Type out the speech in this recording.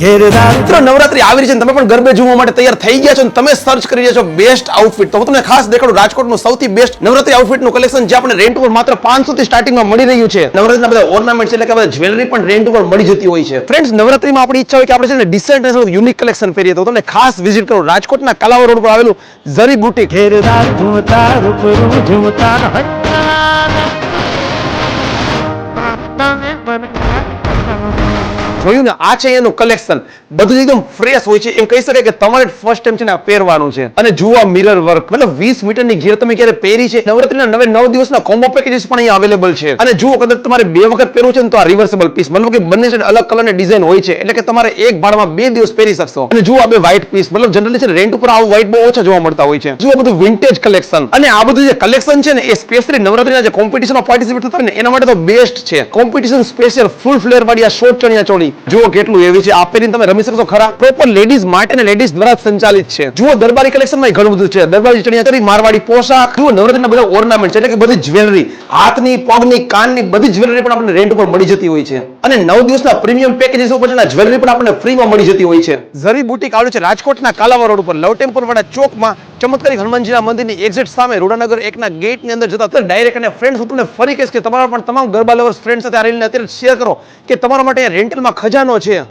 મિત્રો નવરાત્રી આવી રહી છે, તમે પણ ગરબે જોવા માટે તૈયાર થઈ ગયા છો અને તમે સર્ચ કરી રહ્યા છો બેસ્ટ આઉટફિટ. તો હું તમને ખાસ દેખાડું રાજકોટનું સૌથી બેસ્ટ નવરાત્રી આઉટફિટનું કલેક્શન જે આપણે રેન્ટ ઉપર માત્ર 500 થી સ્ટાર્ટિંગમાં મળી રહ્યું છે. નવરાત્રીના બધા ઓર્નામેન્ટ્સ એટલે કે બધા જ્વેલરી પણ રેન્ટ ઉપર મળી જતી હોય છે. ફ્રેન્ડ્સ, નવરાત્રીમાં આપણી ઈચ્છા હોય કે આપણે છે ને ડિસેન્ટ અને યુનિક કલેક્શન પહેરીએ, તો તમને ખાસ વિઝિટ કરો રાજકોટના કાલાવડ રોડ પર આવેલું ઝરી બુટીક. જોયું ને, આ છે એનું કલેક્શન. બધું એકદમ ફ્રેશ હોય છે. એમ કહી શકાય કે તમારે ફર્સ્ટ ટાઈમ છે ને આ પહેરવાનું છે. અને જુઓ મિરર વર્ક, મતલબ 20 મીટરની ઘેર તમે ક્યારે પહેરી છે? નવરાત્રીના 9 દિવસના કોમ્બો પેકેજીસ પણ અહીંયા અવેલેબલ છે. અને જુઓ, કદાચ તમારે 2 વખત પહેરવું છે ને તો આ રિવર્સેબલ પીસ, મતલબ કે બંને છે અલગ કલરની ડિઝાઇન હોય છે, એટલે કે તમારે એક ભાડમાં 2 દિવસ પહેરી શકશો. અને જુઓ, આ બે વ્હાઈટ પીસ, મતલબ જનરલી છે રેન્ટ ઉપર આવું વ્હાઈટ બહુ ઓછા જોવા મળતા હોય છે. જુઓ, બધું વિન્ટેજ કલેક્શન. અને આ બધું જે કલેક્શન છે ને એ સ્પેશિયલી નવરાત્રીના જે કોમ્પિટિશનમાં પાર્ટિસિપેટ થતા હોય ને એના માટે તો બેસ્ટ છે. કોમ્પિટિશન સ્પેશિયલ ફૂલ ફ્લેર વાળી આ શોર્ટ ચણિયા ચોળી જુઓ કેટલું એવી છે. આ પહેરીને તમે રમી શકશો ખરા. પ્રોપર લેડીઝ માટે અને લેડીઝ દ્વારા સંચાલિત છે. જુઓ, દરબારી કલેક્શનમાં ઘણું બધું છે. દરબારી ચણિયા ચોળી, મારવાડી પોશાક, જુઓ નવરાત્રીના બધા ઓર્નામેન્ટ એટલે કે બધી જ્વેલરી, હાથની, પગની, કાનની બધી જ્વેલરી પણ આપણને રેન્ટ ઉપર મળી જતી હોય છે. અને 9 દિવસના પ્રીમિયમ પેકેજીસ ઉપર જ્વેલરી પણ આપણને ફ્રીમાં મળી જતી હોય છે. ઝરી બુટીક આવેલું છે રાજકોટના કાલાવડ રોડ ઉપર લવ ટેમ્પલ વાળા ચોકમાં, ચમત્કારી હનુમાનજીના મંદિરની એક્ઝેક્ટ સામે રોડાનગર 1 ના ગેટની અંદર જતા અત્યારે ડાયરેક્ટ. અને ફ્રેન્ડ્સ, હું તમને ફરી કહીશ કે તમારા પણ તમામ ગરબા લવર્સ ફ્રેન્ડ્સ સાથે આ રીલને અત્યારે શેર કરો કે તમારા માટે રેન્ટલમાં ખજાનો છે.